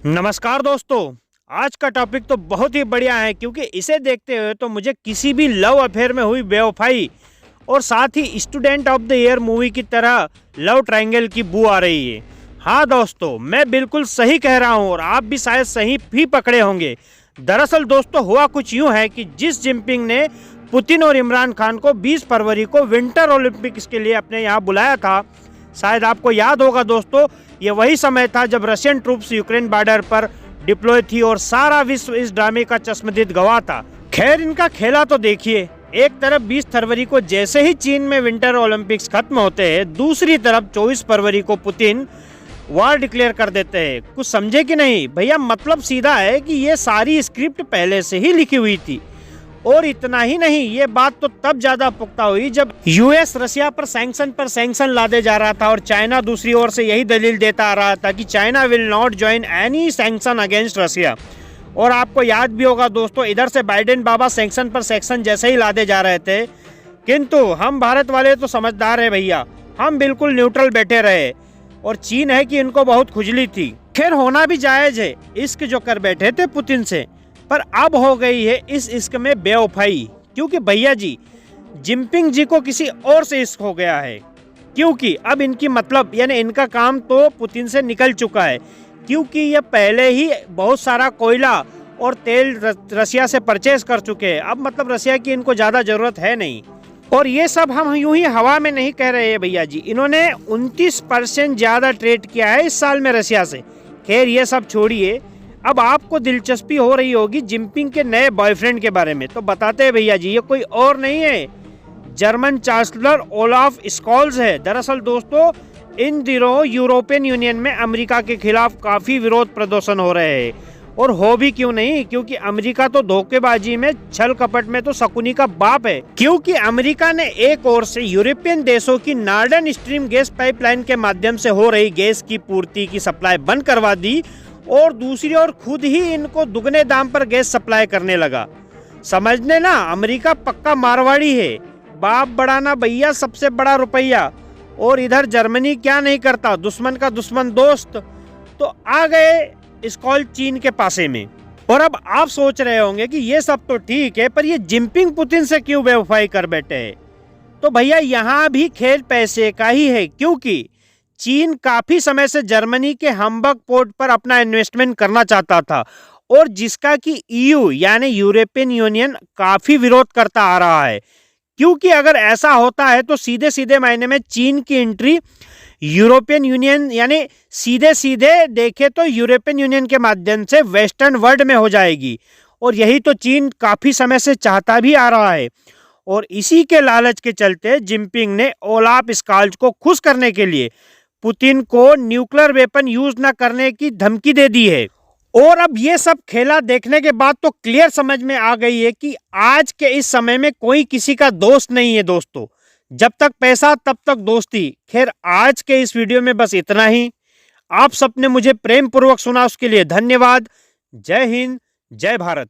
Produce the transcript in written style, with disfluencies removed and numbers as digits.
नमस्कार दोस्तों। आज का टॉपिक तो बहुत ही बढ़िया है क्योंकि इसे देखते हुए तो मुझे किसी भी लव अफेयर में हुई बेवफाई और साथ ही student of the year movie की तरह लव ट्रायंगल की बू आ रही है। हाँ दोस्तों, मैं बिल्कुल सही कह रहा हूँ और आप भी शायद सही भी पकड़े होंगे। दरअसल दोस्तों हुआ कुछ यूँ है कि जिस जिनपिंग ने पुतिन और इमरान खान को 20 फरवरी को विंटर ओलंपिक्स के लिए अपने यहाँ बुलाया था, शायद आपको याद होगा दोस्तों, ये वही समय था जब रशियन ट्रूप्स यूक्रेन बॉर्डर पर डिप्लॉय थी और सारा विश्व इस ड्रामे का चश्मदीद गवाह था। खैर इनका खेला तो देखिए, एक तरफ 20 फरवरी को जैसे ही चीन में विंटर ओलंपिक्स खत्म होते हैं, दूसरी तरफ 24 फरवरी को पुतिन वॉर डिक्लेयर कर देते हैं। कुछ समझे कि नहीं भैया? मतलब सीधा है कि ये सारी स्क्रिप्ट पहले से ही लिखी हुई थी। और इतना ही नहीं, ये बात तो तब ज्यादा पुख्ता हुई जब यूएस रशिया पर सैंक्शन लादे जा रहा था और चाइना दूसरी ओर से यही दलील देता आ रहा था कि China will not join any sanction against Russia. और आपको याद भी होगा दोस्तों, इधर से बाइडेन बाबा सैंक्शन पर सैंक्शन जैसे ही लादे जा रहे थे, किंतु हम भारत वाले तो समझदार है भैया, हम बिल्कुल न्यूट्रल बैठे रहे। और चीन है कि इनको बहुत खुजली थी। खैर होना भी जायज है, इश्क जो कर बैठे थे पुतिन से, पर अब हो गई है इस इश्क में बेवफाई। क्योंकि भैया जी, जिनपिंग जी को किसी और से इश्क हो गया है। क्योंकि अब इनकी मतलब यानी इनका काम तो पुतिन से निकल चुका है, क्योंकि ये पहले ही बहुत सारा कोयला और तेल रशिया से परचेज कर चुके हैं। अब मतलब रशिया की इनको ज़्यादा ज़रूरत है नहीं। और ये सब हम यूं ही हवा में नहीं कह रहे हैं भैया जी, इन्होंने 29% ज़्यादा ट्रेड किया है इस साल में रशिया से। खैर ये सब छोड़िए, अब आपको दिलचस्पी हो रही होगी जिनपिंग के नए बॉयफ्रेंड के बारे में, तो बताते हैं भैया जी, ये कोई और नहीं है, जर्मन चांसलर ओलाफ स्कॉल्स है। दरअसल दोस्तों इन दिनों यूरोपियन यूनियन में अमेरिका के खिलाफ काफ़ी विरोध प्रदर्शन हो रहे हैं। और हो भी क्यों नहीं, क्योंकि अमेरिका तो धोखेबाजी में, छल कपट में तो शकुनी का बाप है। क्योंकि अमेरिका ने एक ओर से यूरोपियन देशों की नॉर्डर्न स्ट्रीम गैस पाइपलाइन के माध्यम से हो रही गैस की पूर्ति की सप्लाई बंद करवा दी और दूसरी ओर खुद ही इनको दुगने दाम पर गैस सप्लाई करने लगा। समझने ना, अमेरिका पक्का मारवाड़ी है, बाप बढ़ाना भैया सबसे बड़ा रुपया। और इधर जर्मनी क्या नहीं करता, दुश्मन का दुश्मन दोस्त। तो आ गए स्कॉल चीन के पासे में। और अब आप सोच रहे होंगे कि ये सब तो ठीक है, पर ये जिनपिंग पुतिन से क्यों बेवफाई कर बैठे हैं? तो भैया यहाँ भी खेल पैसे का ही है, क्योंकि चीन काफी समय से जर्मनी के हम्बर्ग पोर्ट पर अपना इन्वेस्टमेंट करना चाहता था और जिसका कि ईयू यानी यूरोपियन यूनियन काफी विरोध करता आ रहा है। क्योंकि अगर ऐसा होता है तो सीधे सीधे मायने में चीन की एंट्री यूरोपियन यूनियन यानी सीधे सीधे देखे तो यूरोपियन यूनियन के माध्यम से वेस्टर्न वर्ल्ड में हो जाएगी। और यही तो चीन काफी समय से चाहता भी आ रहा है। और इसी के लालच के चलते जिनपिंग ने ओलाफ स्कॉल्स को खुश करने के लिए पुतिन को न्यूक्लियर वेपन यूज न करने की धमकी दे दी है। और अब ये सब खेला देखने के बाद तो क्लियर समझ में आ गई है कि आज के इस समय में कोई किसी का दोस्त नहीं है दोस्तों, जब तक पैसा तब तक दोस्ती। खैर आज के इस वीडियो में बस इतना ही। आप सबने मुझे प्रेम पूर्वक सुना, उसके लिए धन्यवाद। जय हिंद, जय भारत।